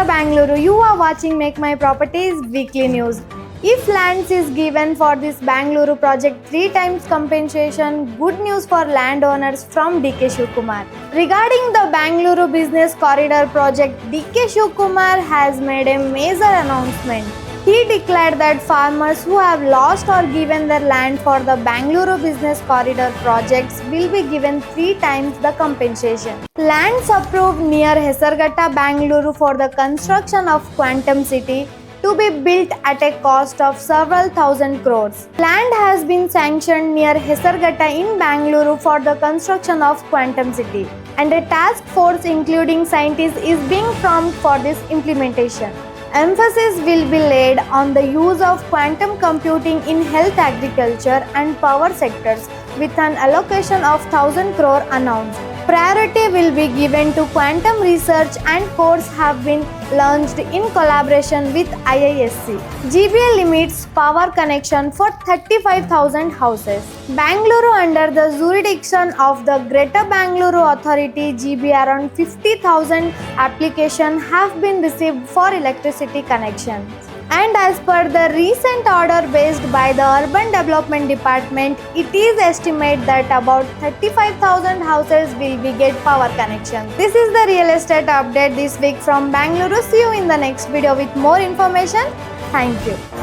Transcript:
Greater Bengaluru. You are watching Make My Properties weekly news. If lands is given for this Bengaluru project 3 times compensation, good news for landowners from DK Shivakumar. Regarding the Bengaluru Business Corridor Project, DK Shivakumar has made a major announcement. He declared that farmers who have lost or given their land for the Bengaluru Business Corridor projects will be given 3 times the compensation. Lands approved near Hesaraghatta, Bengaluru for the construction of Quantum City to be built at a cost of several thousand crores. Land has been sanctioned near Hesaraghatta in Bengaluru for the construction of Quantum City, and a task force including scientists is being formed for this implementation. Emphasis will be laid on the use of quantum computing in health, agriculture and power sectors with an allocation of 1000 crore announced. Priority will be given to quantum research and courses have been launched in collaboration with IISc. GBA limits power connection for 35,000 houses. Bengaluru under the jurisdiction of the Greater Bengaluru Authority, GBA around 50,000 applications have been received for electricity connections. And as per the recent order based by the Urban Development Department, it is estimated that about 35,000 houses will be get power connection. This is the real estate update this week from Bengaluru. See you in the next video with more information. Thank you.